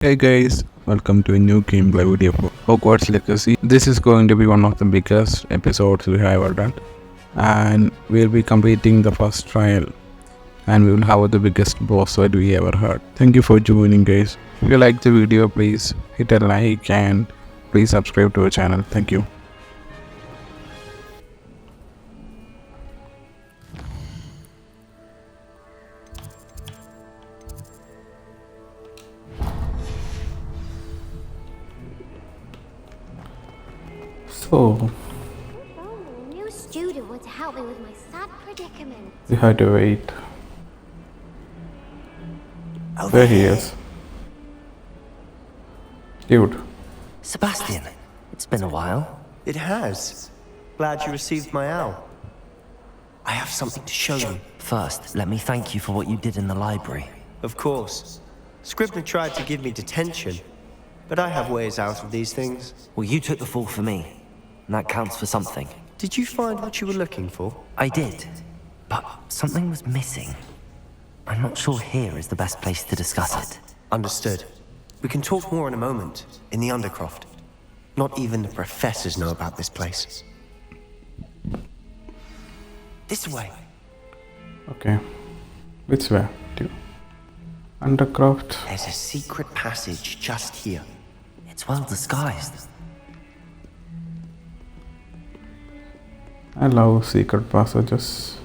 Hey guys, welcome to a new gameplay video for Hogwarts Legacy. This is going to be one of the biggest episodes we have ever done, and we'll be completing the first trial, and we will have the biggest boss fight we ever had. Thank you for joining guys. If you like the video, please hit a like and please subscribe to our channel. Thank you. So, A new student want to help me with my sad predicament. we had to wait. There he is. Dude. Sebastian, it's been a while. It has. Glad you received my owl. I have something to show you. First, let me thank you for what you did in the library. Of course. Scribner tried to give me detention, but I have ways out of these things. Well, you took the fall for me, and that counts for something. Did you find what you were looking for? I did, but something was missing. I'm not sure here is the best place to discuss it. Understood. We can talk more in a moment, in the Undercroft. Not even the professors know about this place. This way. Okay. Which way? Dude. Undercroft. There's a secret passage just here. It's well disguised. I love secret passages.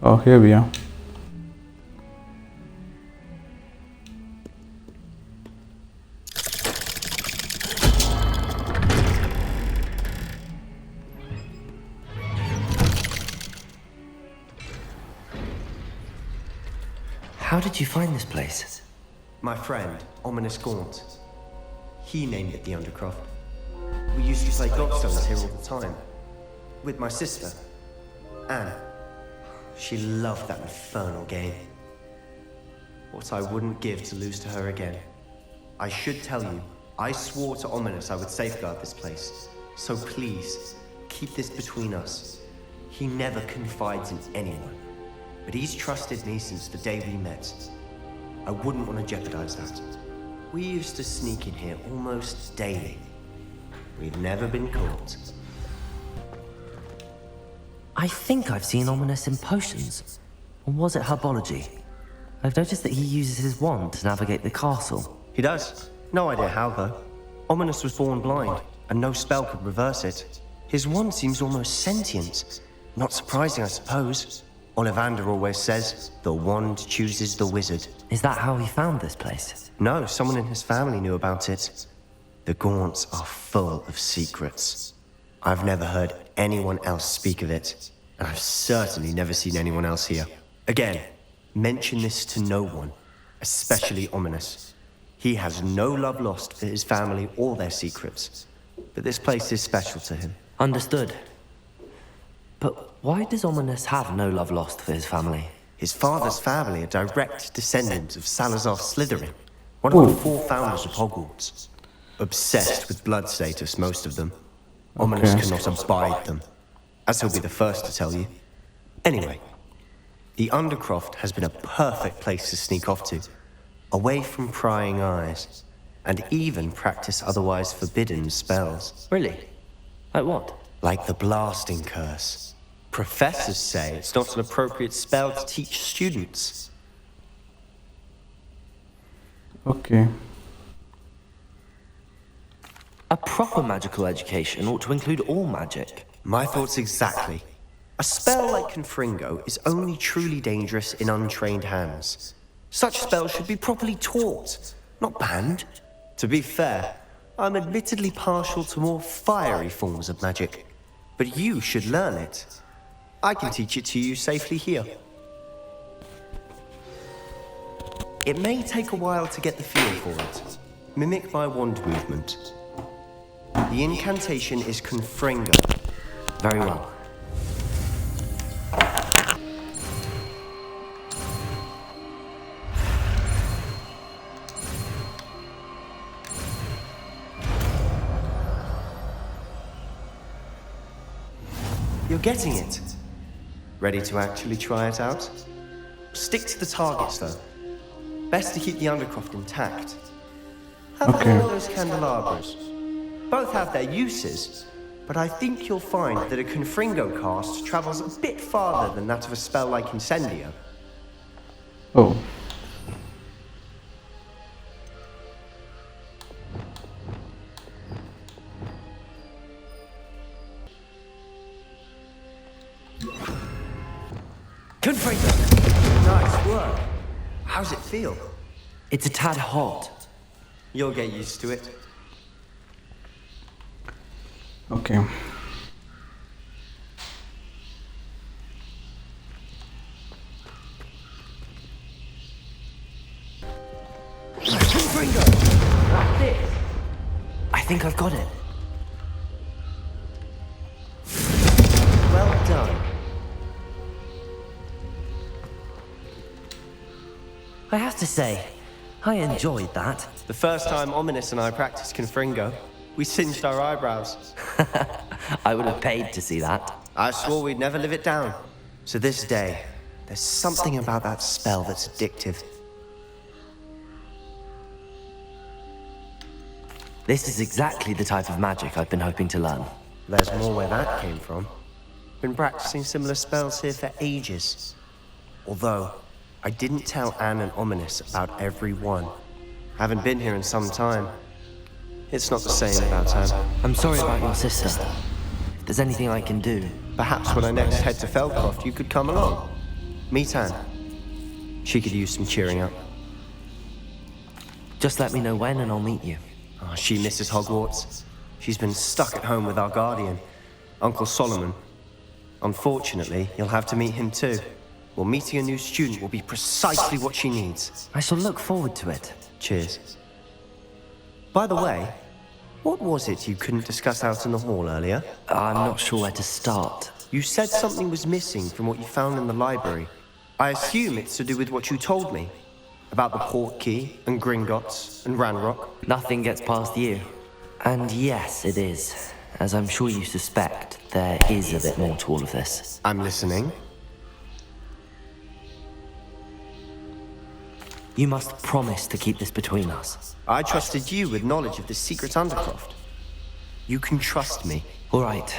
Oh, here we are. How did you find this place? My friend, Ominous Gaunt. He named it the Undercroft. We used to play gobstones here all the time. With my sister, Anne. She loved that infernal game. What I wouldn't give to lose to her again. I should tell you, I swore to Ominous I would safeguard this place. So please, keep this between us. He never confides in anyone. But he's trusted me since the day we met. I wouldn't want to jeopardize that. We used to sneak in here almost daily. We've never been caught. I think I've seen Ominous in potions. Or was it herbology? I've noticed that he uses his wand to navigate the castle. He does. No idea how, though. Ominous was born blind, and no spell could reverse it. His wand seems almost sentient. Not surprising, I suppose. Ollivander always says, the wand chooses the wizard. Is that how he found this place? No, someone in his family knew about it. The Gaunts are full of secrets. I've never heard anyone else speak of it, and I've certainly never seen anyone else here. Again, mention this to no one, especially Ominous. He has no love lost for his family or their secrets, but this place is special to him. Understood. But why does Ominous have no love lost for his family? His father's family are direct descendants of Salazar Slytherin, one of the four founders of Hogwarts. Obsessed with blood status, most of them. Ominous cannot abide them, as he'll be the first to tell you. Anyway, the Undercroft has been a perfect place to sneak off to, away from prying eyes, and even practice otherwise forbidden spells. Really? Like what? Like the blasting curse. Professors say it's not an appropriate spell to teach students. Okay. A proper magical education ought to include all magic. My thoughts exactly. A spell like Confringo is only truly dangerous in untrained hands. Such spells should be properly taught, not banned. To be fair, I'm admittedly partial to more fiery forms of magic, but you should learn it. I can teach it to you safely here. It may take a while to get the feel for it. Mimic my wand movement. The incantation is Confringo. Very well. You're getting it. Ready to actually try it out? Stick to the targets, though. Best to keep the Undercroft intact. Have Okay. all those candelabras. Both have their uses, but I think you'll find that a Confringo cast travels a bit farther than that of a spell like Incendio. Oh. Confringo! Nice work. How's it feel? It's a tad hot. You'll get used to it. Okay. Confringo! That's it. I think I've got it. Well done. I have to say, I enjoyed that. The first time Ominous and I practiced Confringo, we singed our eyebrows. I would have paid to see that. I swore we'd never live it down. To this day, there's something about that spell that's addictive. This is exactly the type of magic I've been hoping to learn. There's more where that came from. Been practicing similar spells here for ages. Although, I didn't tell Anne and Ominous about every one. Haven't been here in some time. It's not the same without Anne. I'm sorry about your sister. If there's anything I can do... Perhaps when I next head to Feldcroft, you could come along. Meet Anne. She could use some cheering up. Just let me know when and I'll meet you. Oh, she misses Hogwarts. She's been stuck at home with our guardian, Uncle Solomon. Unfortunately, you'll have to meet him too. Well, meeting a new student will be precisely what she needs. I shall look forward to it. Cheers. By the way, what was it you couldn't discuss out in the hall earlier? I'm not sure where to start. You said something was missing from what you found in the library. I assume it's to do with what you told me. About the port key, and Gringotts, and Ranrock. Nothing gets past you. And yes, it is. As I'm sure you suspect, there is a bit more to all of this. I'm listening. You must promise to keep this between us. I trusted you with knowledge of the secret Undercroft. You can trust me. All right.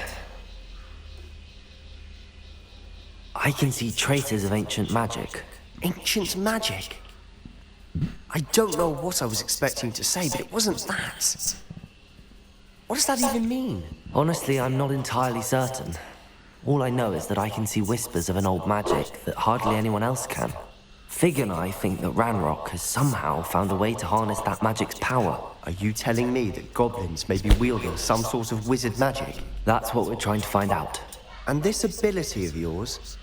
I can see traces of ancient magic. Ancient magic? I don't know what I was expecting to say, but it wasn't that. What does that even mean? Honestly, I'm not entirely certain. All I know is that I can see whispers of an old magic that hardly anyone else can. Fig and I think that Ranrock has somehow found a way to harness that magic's power. Are you telling me that goblins may be wielding some sort of wizard magic? That's what we're trying to find out. And this ability of yours,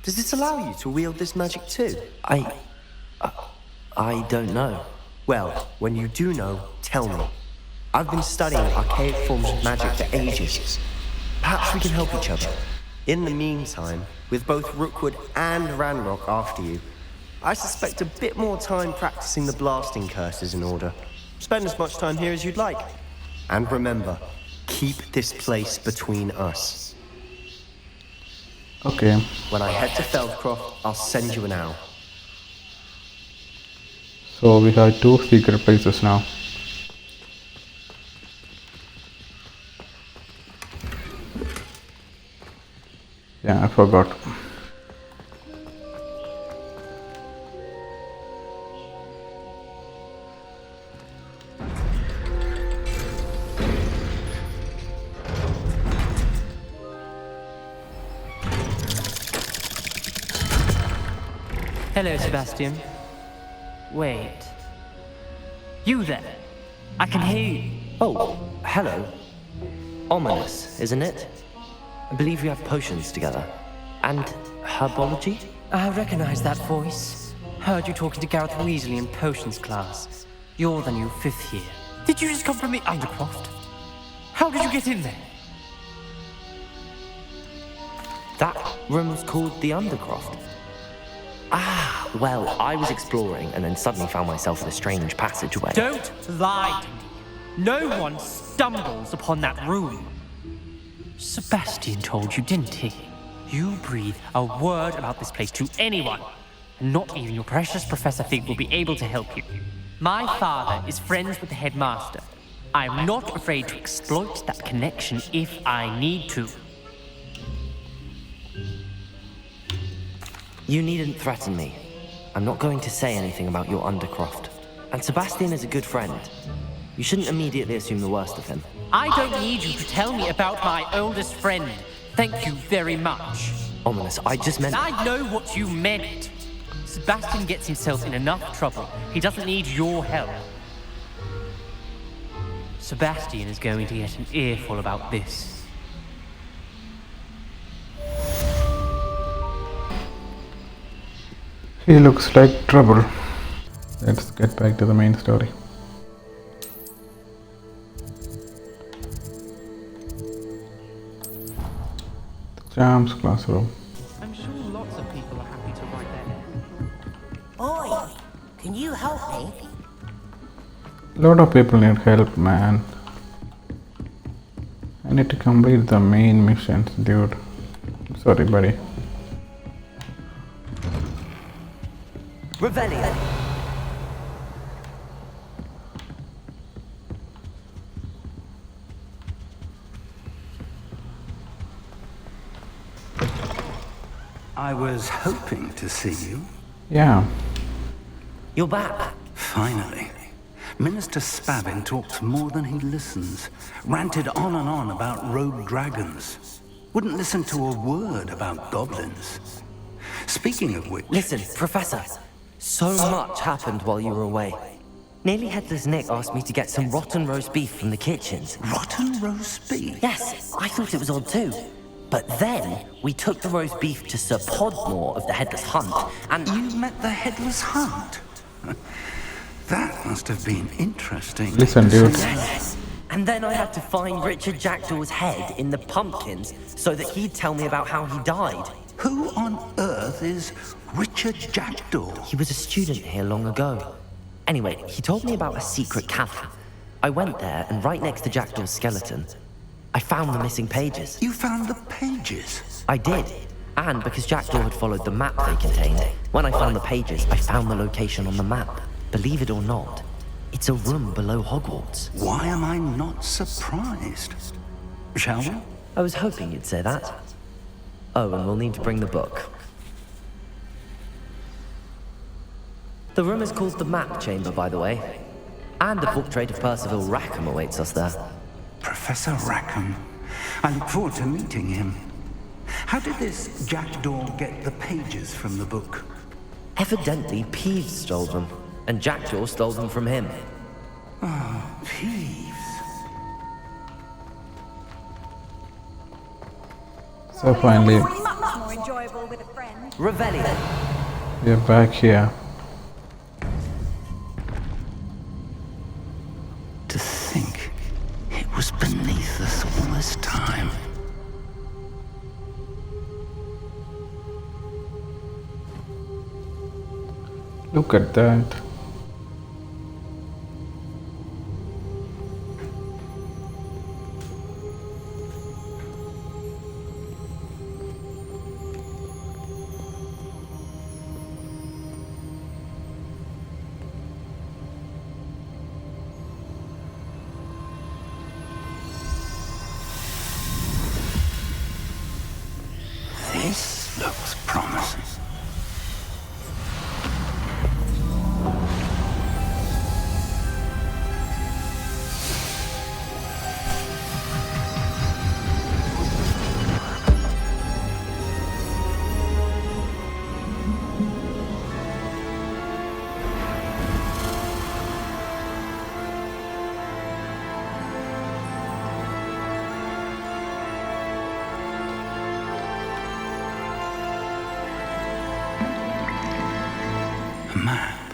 does it allow you to wield this magic too? I don't know. Well, when you do know, tell me. I've been studying archaic forms of magic for ages. Perhaps we can help each other. In the meantime, with both Rookwood and Ranrock after you, I suspect a bit more time practicing the blasting curses in order. Spend as much time here as you'd like. And remember, keep this place between us. Okay. When I head to Feldcroft, I'll send you an owl. So we have 2 secret places now. Yeah, I forgot. Hello, Sebastian. Wait. You there? I can hear you. Oh, hello. Ominous, isn't it? I believe we have potions together. And herbology? I recognize that voice. Heard you talking to Gareth Weasley in potions class. You're the new 5th year. Did you just come from the Undercroft? How did you get in there? That room's called the Undercroft. Ah, well, I was exploring and then suddenly found myself in a strange passageway. Don't lie to me. No one stumbles upon that room. Sebastian told you, didn't he? You breathe a word about this place to anyone, and not even your precious Professor Fig will be able to help you. My father is friends with the headmaster. I'm not afraid to exploit that connection if I need to. You needn't threaten me. I'm not going to say anything about your Undercroft. And Sebastian is a good friend. You shouldn't immediately assume the worst of him. I don't need you to tell me about my oldest friend. Thank you very much. Ominous, I just meant... I know what you meant. Sebastian gets himself in enough trouble. He doesn't need your help. Sebastian is going to get an earful about this. He looks like trouble. Let's get back to the main story. Charms classroom. I'm sure lots of people are happy to write their name. Boy, can you help me? Lot of people need help, man. I need to complete the main missions, dude. Sorry, buddy. Revelio. I was hoping to see you. Yeah. You're back. Finally. Minister Spavin talks more than he listens. Ranted on and on about rogue dragons. Wouldn't listen to a word about goblins. Speaking of which... Listen, Professor. So much happened while you were away. Nearly Headless Nick asked me to get some rotten roast beef from the kitchens. Rotten roast beef? Yes, I thought it was odd too. But then, we took the roast beef to Sir Podmore of the Headless Hunt, and... You met the Headless Hunt? That must have been interesting. Listen, dude. Yes. And then I had to find Richard Jackdaw's head in the pumpkins so that he'd tell me about how he died. Who on earth is Richard Jackdaw? He was a student here long ago. Anyway, he told me about a secret cavern. I went there, and right next to Jackdaw's skeleton, I found the missing pages. You found the pages? I did. And because Jackdaw had followed the map they contained, when I found the pages, I found the location on the map. Believe it or not, it's a room below Hogwarts. Why am I not surprised? Shall we? I was hoping you'd say that. Oh, and we'll need to bring the book. The room is called the Map Chamber, by the way. And a portrait of Percival Rackham awaits us there. Professor Rackham. I look forward to meeting him. How did this Jackdaw get the pages from the book? Evidently, Peeves stole them, and Jackdaw stole them from him. Oh, Peeves. So finally, Much more enjoyable with a friend. Revelio. we're back here. To think it was beneath us all this time. Look at that. This looks promising. Map.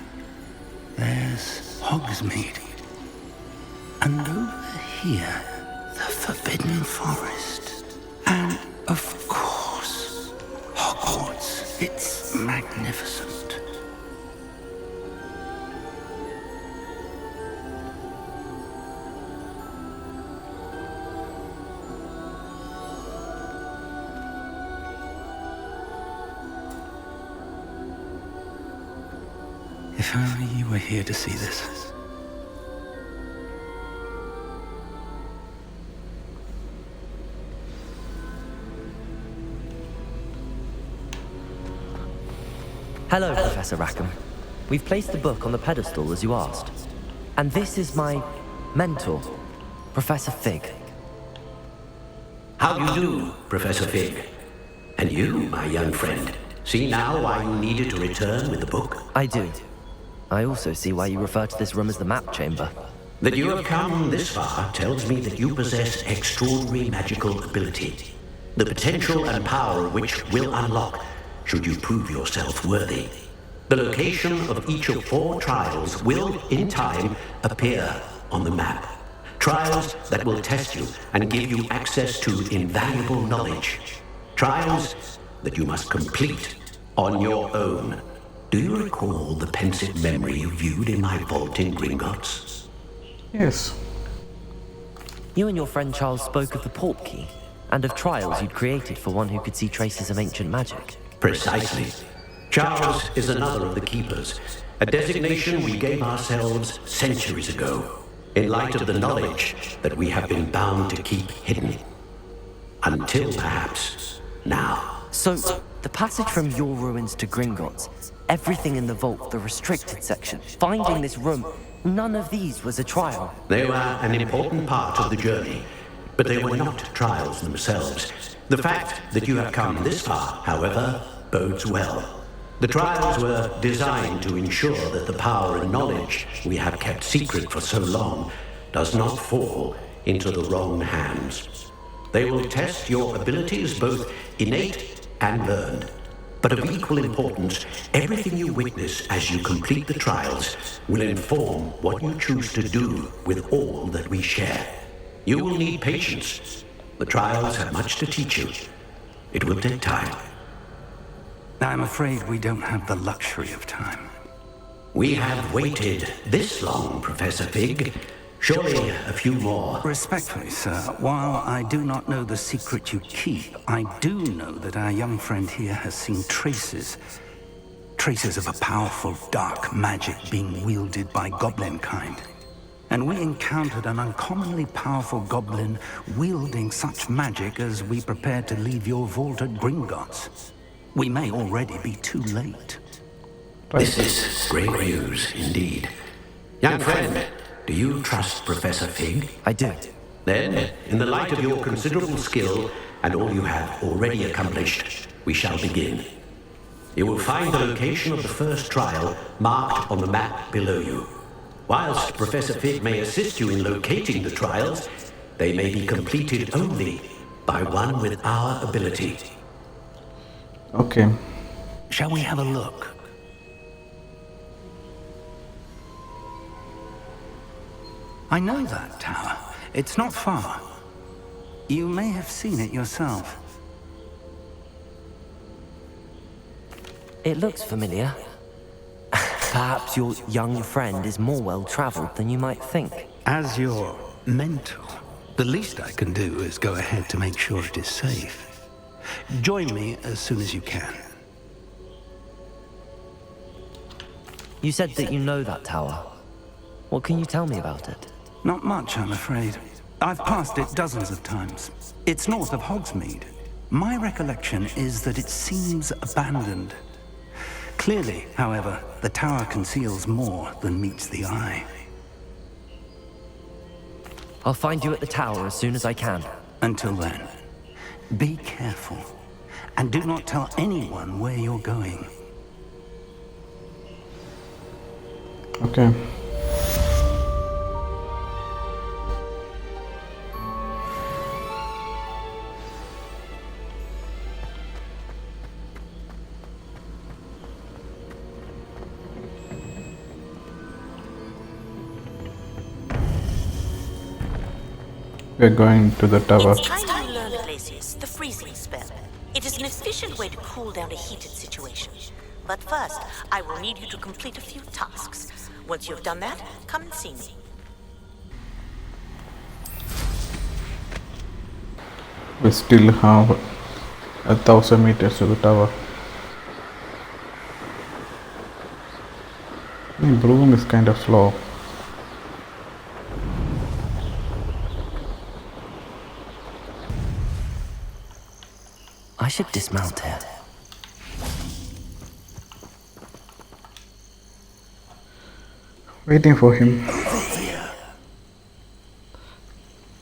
There's Hogsmeade. And over here, the Forbidden Forest. And, of course, Hogwarts. It's magnificent. If only you were here to see this. Hello, Professor Rackham. We've placed the book on the pedestal as you asked. And this is my mentor, Professor Fig. How do you do, Professor Fig? And you, my young friend, see now why you needed to return with the book? I do. I also see why you refer to this room as the map chamber. That you have come this far tells me that you possess extraordinary magical ability. The potential and power of which will unlock should you prove yourself worthy. The location of each of 4 trials will, in time, appear on the map. Trials that will test you and give you access to invaluable knowledge. Trials that you must complete on your own. Do you recall the pensive memory you viewed in my vault in Gringotts? Yes. You and your friend Charles spoke of the port key, and of trials you'd created for one who could see traces of ancient magic. Precisely. Charles is another of the keepers, a designation we gave ourselves centuries ago, in light of the knowledge that we have been bound to keep hidden. Until perhaps now. So, the passage from your ruins to Gringotts, everything in the vault, the restricted section, finding this room, none of these was a trial. They were an important part of the journey, but they were not trials themselves. The fact that you have come this far, however, bodes well. The trials were designed to ensure that the power and knowledge we have kept secret for so long does not fall into the wrong hands. They will test your abilities, both innate and learned. But of equal importance, everything you witness as you complete the trials will inform what you choose to do with all that we share. You will need patience. The trials have much to teach you. It will take time. I'm afraid we don't have the luxury of time. We have waited this long, Professor Fig. Surely a few more. Respectfully, sir, while I do not know the secret you keep, I do know that our young friend here has seen traces of a powerful dark magic being wielded by goblin kind. And we encountered an uncommonly powerful goblin wielding such magic as we prepared to leave your vault at Gringotts. We may already be too late. This is great news indeed. Young friend, do you trust Professor Fig? I do. Then, in the light of your considerable skill and all you have already accomplished, we shall begin. You will find the location of the first trial marked on the map below you. Whilst Professor Fig may assist you in locating the trials, they may be completed only by one with our ability. Okay. Shall we have a look? I know that tower. It's not far. You may have seen it yourself. It looks familiar. Perhaps your young friend is more well-traveled than you might think. As your mentor, the least I can do is go ahead to make sure it is safe. Join me as soon as you can. You said that you know that tower. What can you tell me about it? Not much, I'm afraid. I've passed it dozens of times. It's north of Hogsmeade. My recollection is that it seems abandoned. Clearly, however, the tower conceals more than meets the eye. I'll find you at the tower as soon as I can. Until then, be careful, and do not tell anyone where you're going. Okay. We're going to the tower. It's time you learned Glacius, the freezing spell. It is an efficient way to cool down a heated situation. But first, I will need you to complete a few tasks. Once you've done that, come and see me. We still have 1,000 meters to the tower. broom is kind of slow. I should dismount here. Waiting for him.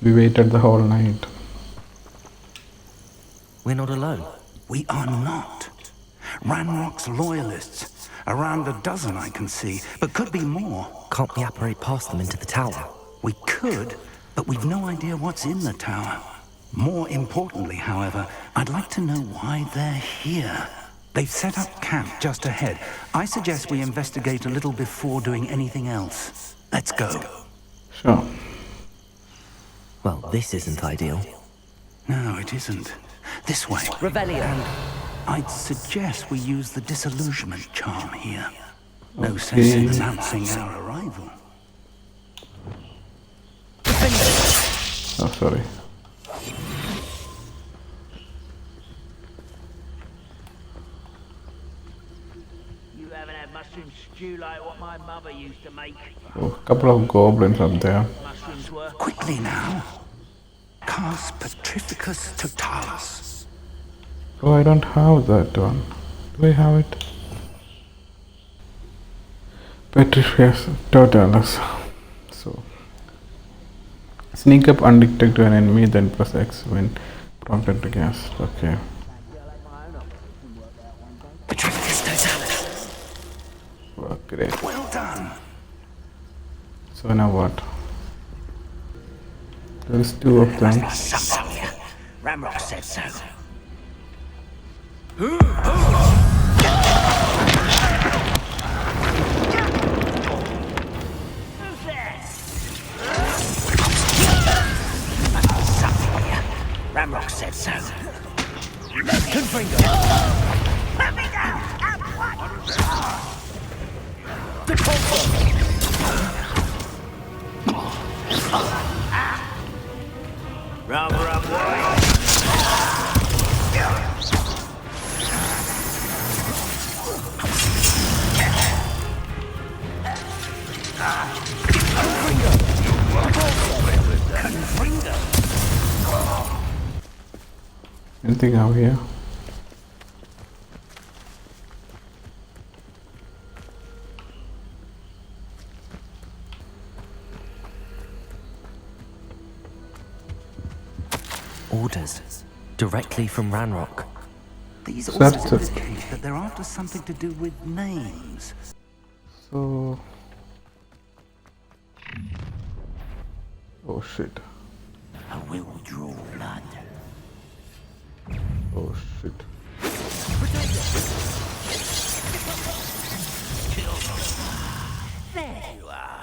We waited the whole night. We're not alone. We are not. Ranrock's loyalists. Around a dozen I can see, but could be more. Can't we apparate past them into the tower? We could, but we've no idea what's in the tower. More importantly, however, I'd like to know why they're here. They've set up camp just ahead. I suggest we investigate a little before doing anything else. Let's go. Sure. Well, this isn't ideal. No, it isn't. This way. Revelio. I'd suggest we use the disillusionment charm here. No sense in announcing our arrival. Oh, sorry. You haven't had mushroom stew like what my mother used to make. Oh, a couple of goblins up there. Mushrooms were. Quickly now. Cast Petrificus Totalis. Oh, I don't have that one. Do I have it? Petrificus Totalis. So, sneak up undetected to an enemy, then press X when prompted to cast. Okay. Petrificus Totalis. Oh, great. Well done. So now what? There's two of them. Ramrock said so. Ramrock said so. Confringo. Let me down at once. Rubber up, boy. Anything out here? Orders. Directly from Ranrock. These That's also it. indicate that they're after something to do with names. So... Oh shit. I will draw blood. Oh shit. There you are.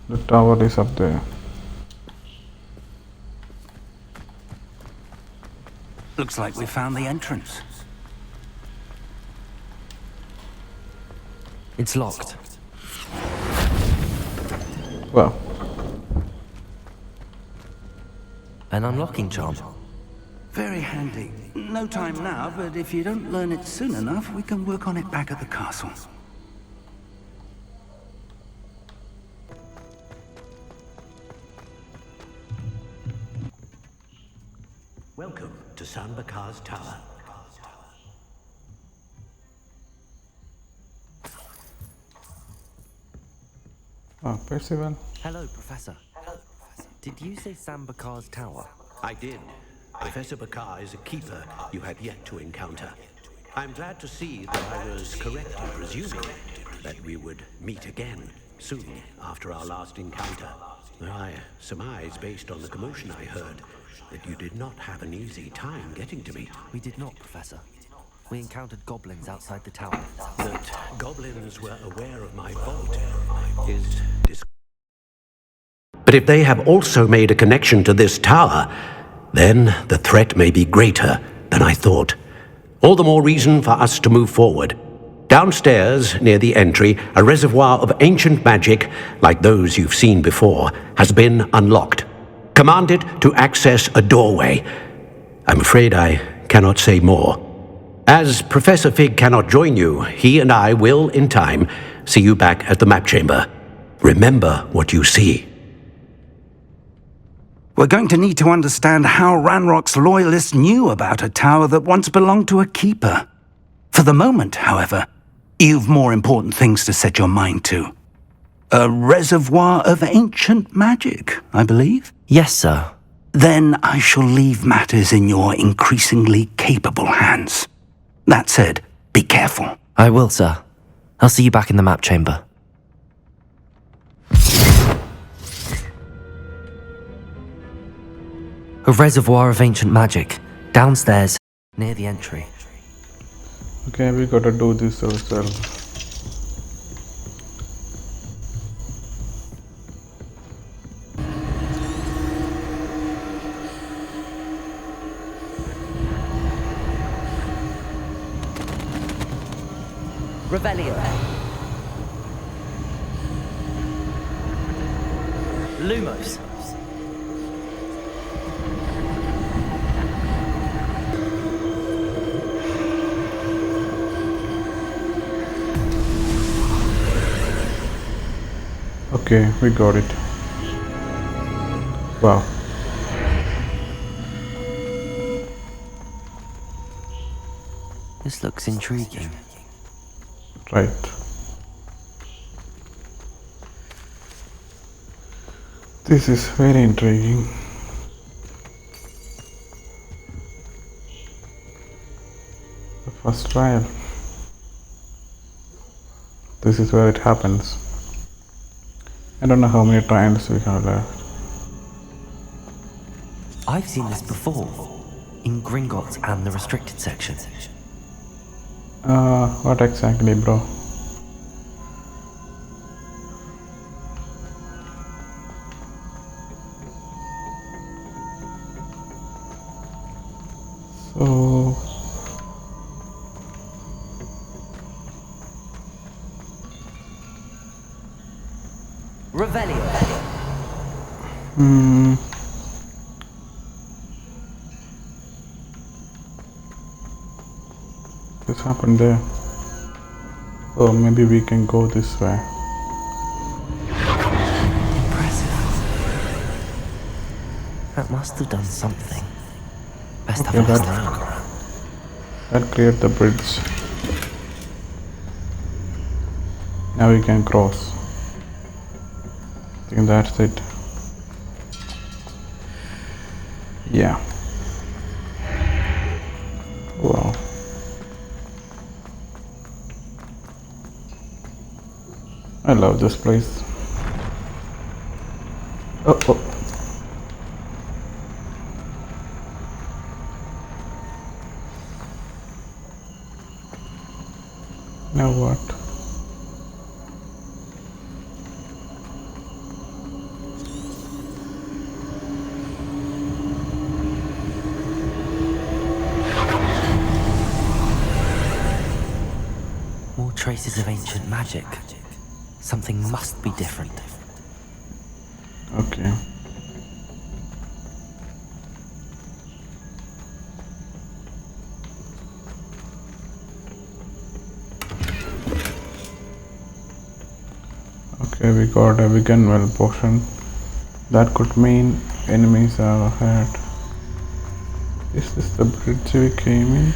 The tower is up there. Looks like we found the entrance. It's locked. Well, An unlocking charm. Very handy. No time now, but if you don't learn it soon enough, we can work on it back at the castle. Welcome to San Bakar's Tower. Percival. Hello, Professor. Did you say Sambakar's tower? I did. Professor Bakar is a keeper you have yet to encounter. I'm glad to see that I was correct in presuming that we would meet again soon after our last encounter. I surmise, based on the commotion I heard, that you did not have an easy time getting to me. We did not, Professor. We encountered goblins outside the tower. That goblins were aware of my vault is But if they have also made a connection to this tower, then the threat may be greater than I thought. All the more reason for us to move forward. Downstairs, near the entry, a reservoir of ancient magic, like those you've seen before, has been unlocked. Command it to access a doorway. I'm afraid I cannot say more. As Professor Fig cannot join you, he and I will, in time, see you back at the map chamber. Remember what you see. We're going to need to understand how Ranrock's loyalists knew about a tower that once belonged to a keeper. For the moment, however, you've more important things to set your mind to. A reservoir of ancient magic, I believe? Yes, sir. Then I shall leave matters in your increasingly capable hands. That said, be careful. I will, sir. I'll see you back in the map chamber. A reservoir of ancient magic, downstairs, near the entry. Okay, we gotta do this ourselves. Revelio. Lumos. Okay, we got it. Wow. This looks intriguing. Right. This is very intriguing. The first trial. This is where it happens. I don't know how many trials we have left. I've seen this before, in Gringotts and the restricted section. What exactly, bro? So Revelio. This happened there. Oh, maybe we can go this way. Impressive. That must have done something. Best have a listen out. That cleared the bridge. Now we can cross. I think that's it. Yeah. Wow. I love this place. Oh. Now what? More traces of ancient magic. Something must be different. Okay. Okay, we got a vegan well potion. That could mean enemies are ahead. Is this the bridge we came in?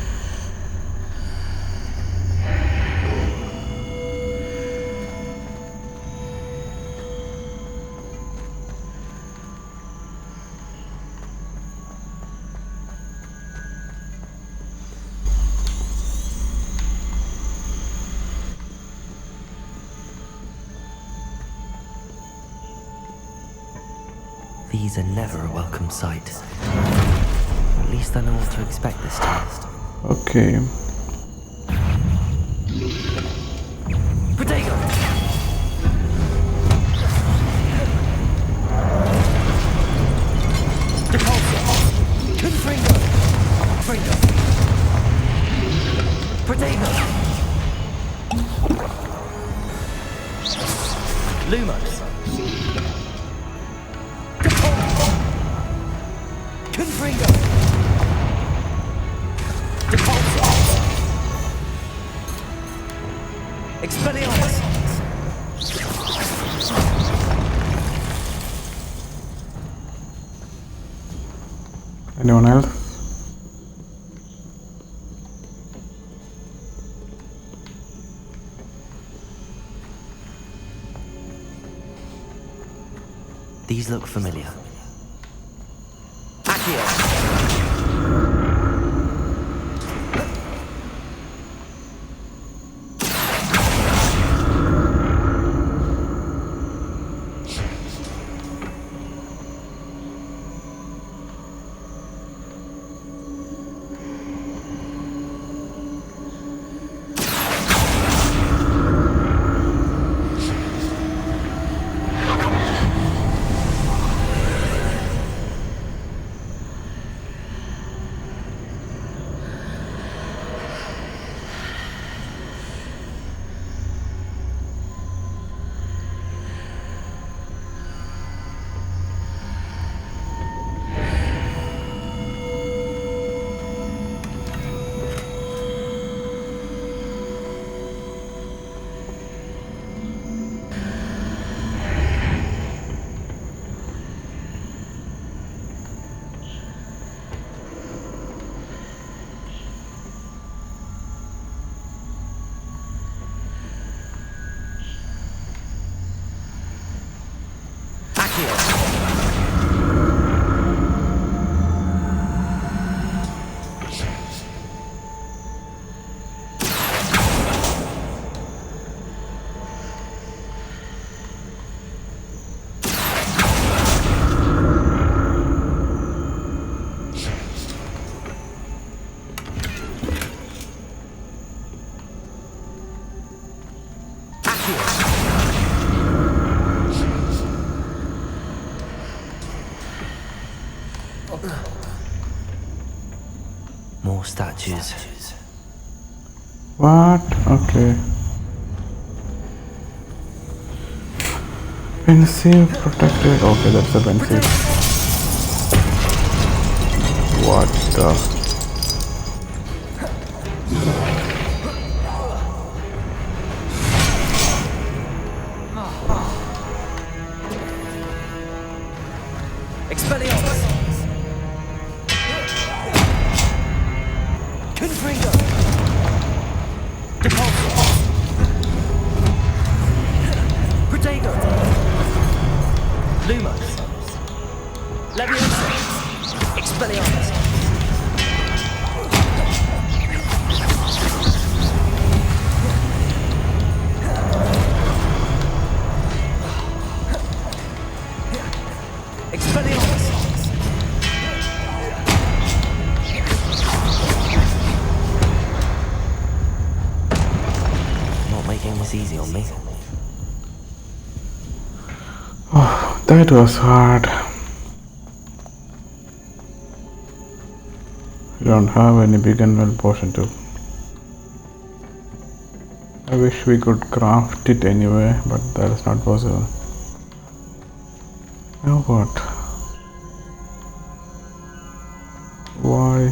These are never a welcome sight. At least I know what to expect this time. Okay. Protego! Confringo! Lumos. Confringo. Expelliarmus. Anyone else? These look familiar. More statues. What? Okay. Pensive protected. Okay, that's a pensive. What the? Expelliarmus. Confringo. Default. Protego. Lumos. Leviosa. Expelliarmus. Expelliarmus. Not making this easy on me. Oh, that was hard. I don't have any big and well potion too. I wish we could craft it anyway, but that is not possible. Now what? Why?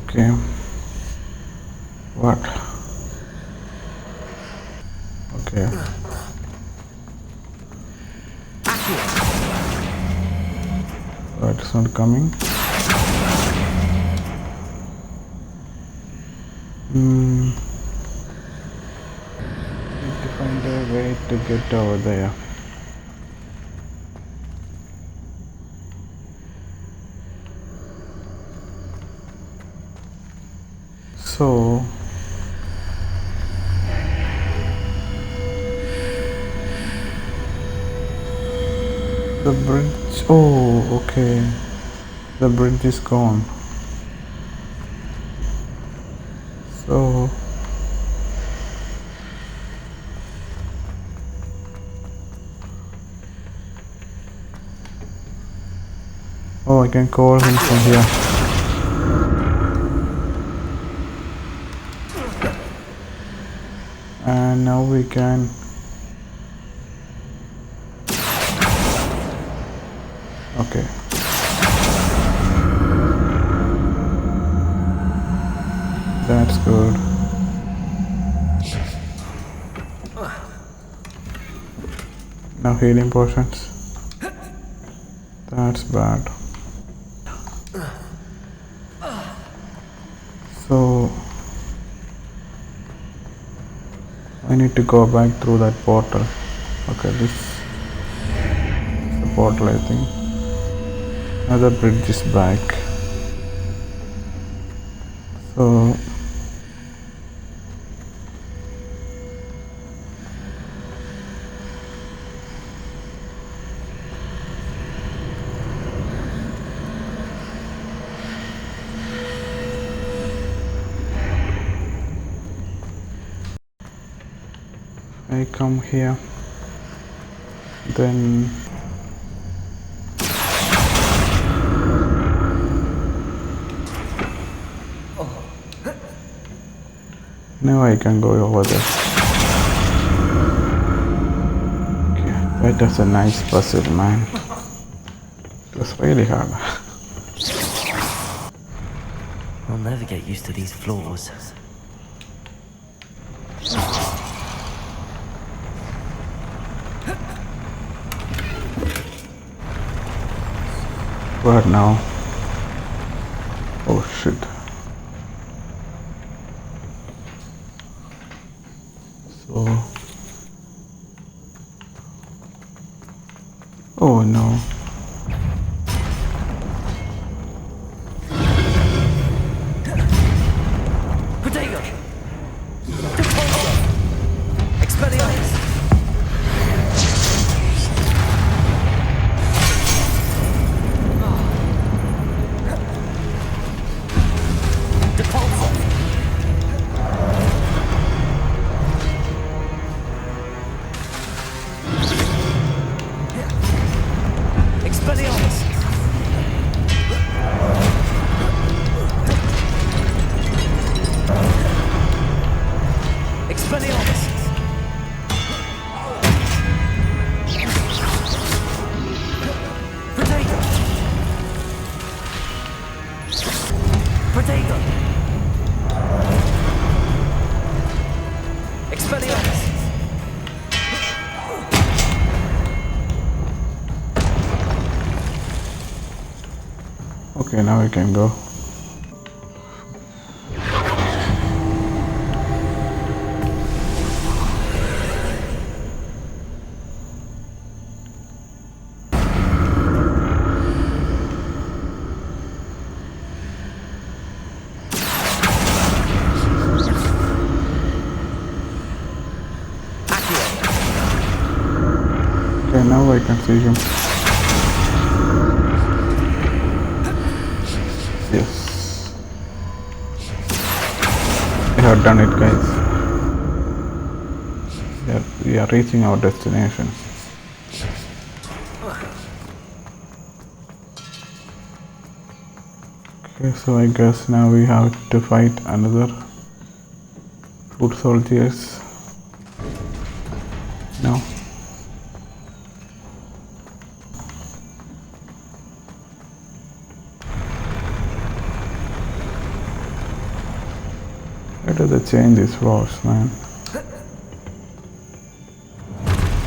Okay. What? Okay. Oh, it's not coming. find a way to get over there. So the bridge, oh okay, the bridge is gone. So oh, I can call him from here. And now we can okay. That's good. Now healing potions. That's bad. So I need to go back through that portal. Okay, this is the portal, I think. Now the bridge is back. So I come here, then now I can go over there. Okay, that was a nice puzzle, man. It was really hard. I'll never get used to these floors. What now? Oh shit. So oh no. Protego! Expelliarmus! Okay, now we can go. Okay, now I can see him. Yes. We have done it, guys. We are reaching our destination. Okay, so I guess now we have to fight another foot soldiers. No. Where do they change these floors, man?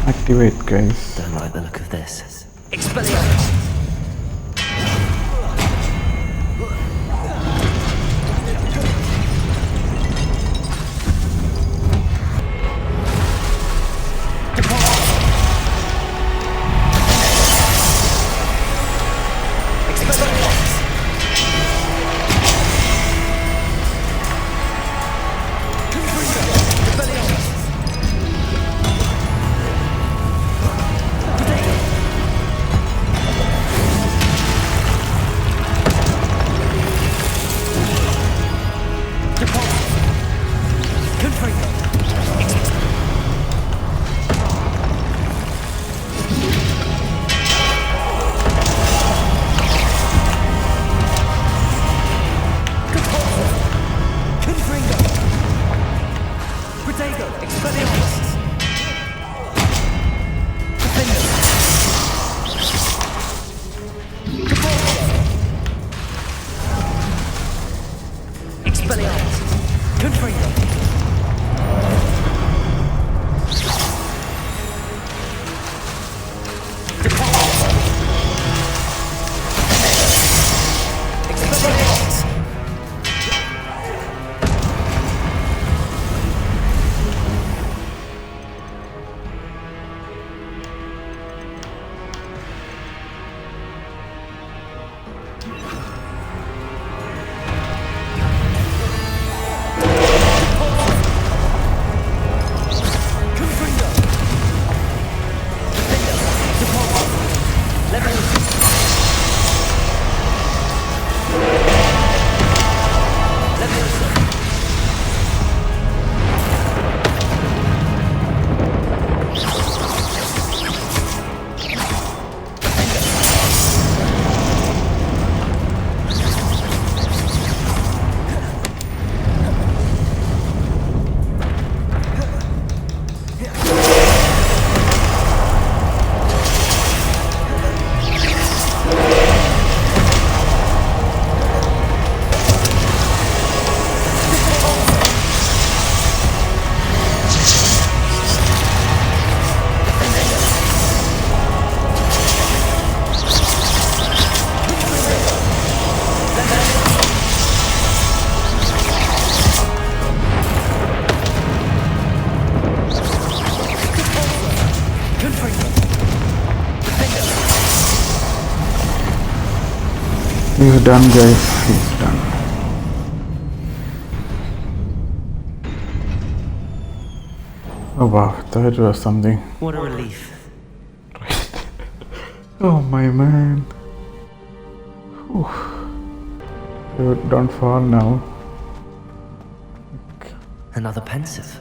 Activate, guys. Don't like the look of this. Expelliarmus! He's done, guys. He's done. Oh wow, that was something. What a relief. Oh my man. Whew. Dude, don't fall now. Another pensive.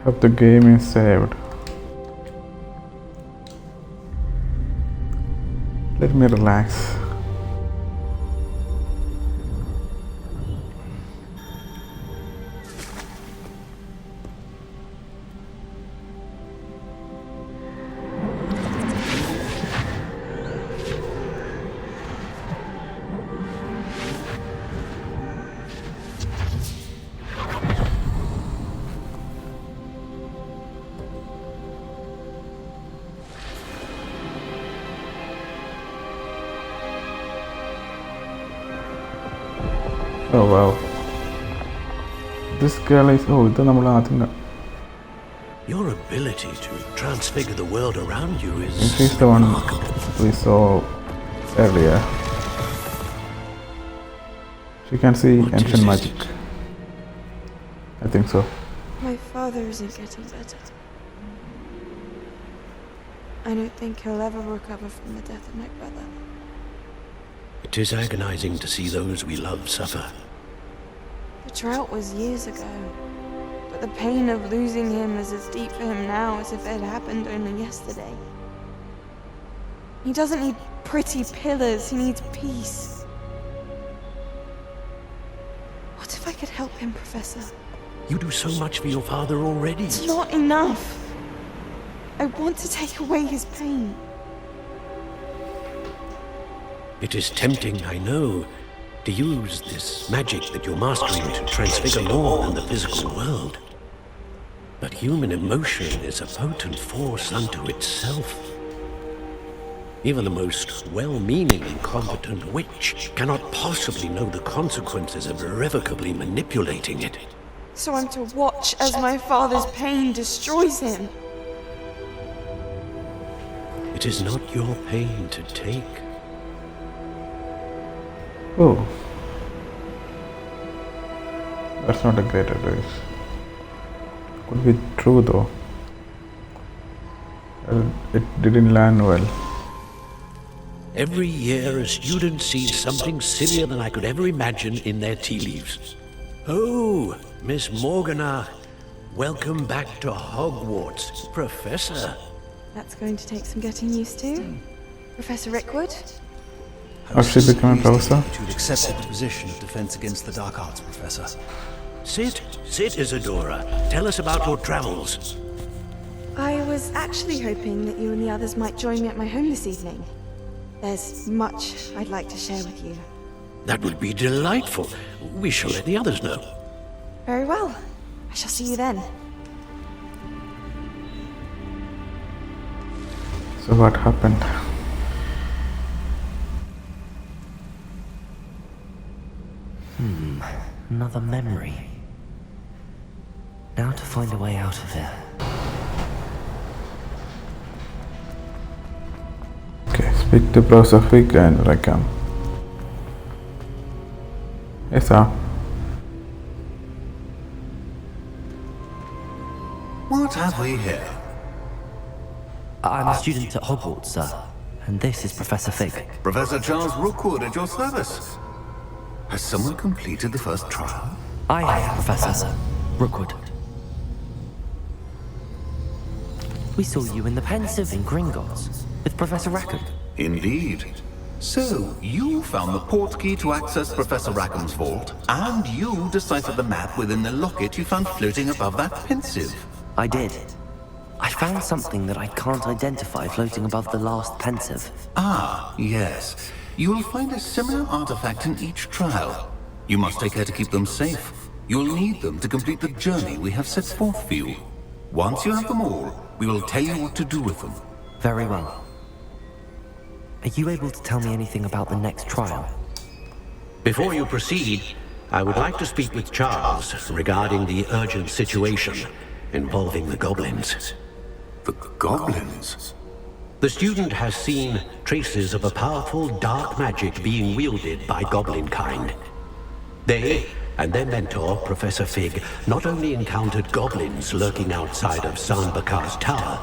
Hope the game is saved. Let me relax. Oh wow. This girl is. Oh, it's the Your ability to transfigure the world around you is. She's the one we saw earlier. She can see ancient magic. I think so. My father isn't getting better. I don't think he'll ever recover from the death of my brother. It is agonizing to see those we love suffer. The drought was years ago, but the pain of losing him is as deep for him now as if it had happened only yesterday. He doesn't need pretty pillars, he needs peace. What if I could help him, Professor? You do so much for your father already. It's not enough. I want to take away his pain. It is tempting, I know, to use this magic that you're mastering to transfigure more than the physical world. But human emotion is a potent force unto itself. Even the most well-meaning and competent witch cannot possibly know the consequences of irrevocably manipulating it. So I'm to watch as my father's pain destroys him. It is not your pain to take. Oh. That's not a great advice. Could be true though. It didn't land well. Every year a student sees something sillier than I could ever imagine in their tea leaves. Oh, Miss Morgana, welcome back to Hogwarts, Professor. That's going to take some getting used to. Professor Rickwood? Has she become a professor? You'd accepted the position of Defense Against the Dark Arts, Professor. Sit, Isadora. Tell us about your travels. I was actually hoping that you and the others might join me at my home this evening. There's much I'd like to share with you. That would be delightful. We shall let the others know. Very well. I shall see you then. So what happened? Another memory. Now to find a way out of here. Okay, speak to Professor Fig and Rackham. Yes, sir. What have we here? I'm a student at Hogwarts, sir. And this is Professor Fig. Professor Charles Rookwood at your service. Has someone completed the first trial? I have, Professor Rookwood. We saw you in the pensive in Gringotts with Professor Rackham. Indeed. So, you found the port key to access Professor Rackham's vault, and you deciphered the map within the locket you found floating above that pensive. I did. I found something that I can't identify floating above the last pensive. Ah, yes. You will find a similar artifact in each trial. You must take care to keep them safe. You'll need them to complete the journey we have set forth for you. Once you have them all, we will tell you what to do with them. Very well. Are you able to tell me anything about the next trial? Before you proceed, I would like to speak with Charles regarding the urgent situation involving the goblins. The goblins? The student has seen traces of a powerful dark magic being wielded by goblin kind. They and their mentor, Professor Fig, not only encountered goblins lurking outside of Sanbakar's tower,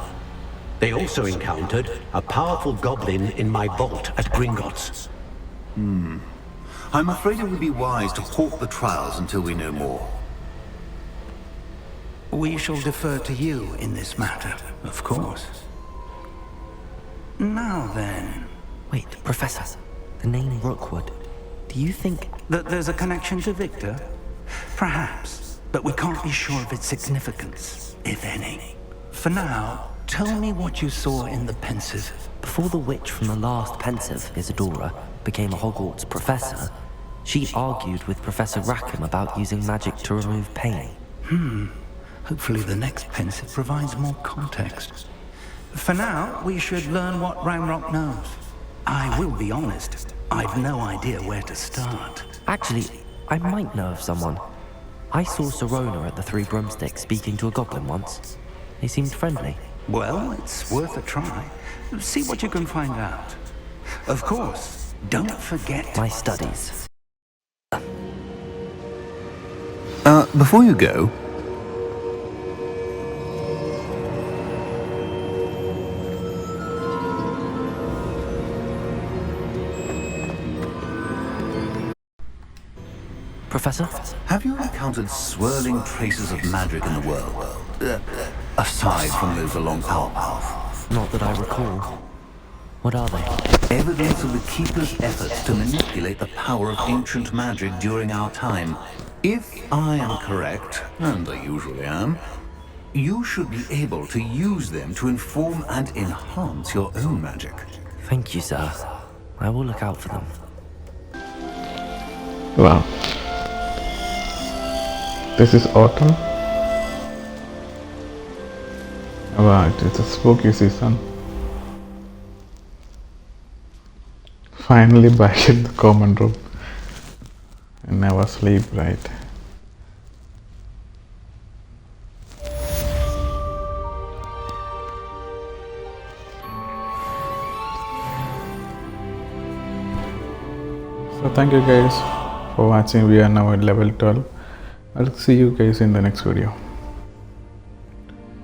they also encountered a powerful goblin in my vault at Gringotts. I'm afraid it would be wise to halt the trials until we know more. We shall defer to you in this matter, of course. Now then... Wait, Professor, the name Rookwood, do you think... that there's a connection to Victor? Perhaps, but we can't be sure of its significance, if any. For now, tell me what you saw in the Pensive. Before the witch from the last Pensive, Isadora, became a Hogwarts professor, she argued with Professor Rackham about using magic to remove pain. Hopefully the next Pensive provides more context. For now, we should learn what Ranrock knows. I will be honest, I've no idea where to start. Actually, I might know of someone. I saw Serona at the Three Broomsticks speaking to a goblin once. They seemed friendly. Well, it's worth a try. See what you can find out. Of course, don't forget... My studies. Before you go... Professor? Have you encountered swirling traces of magic in the world? Aside from those along our path? Not that I recall. What are they? Evidence of the Keeper's efforts to manipulate the power of ancient magic during our time. If I am correct, and I usually am, you should be able to use them to inform and enhance your own magic. Thank you, sir. I will look out for them. Wow. This is autumn. Right, it's a spooky season. Finally back in the common room. And never sleep, right? So thank you guys for watching. We are now at level 12. I'll see you guys in the next video.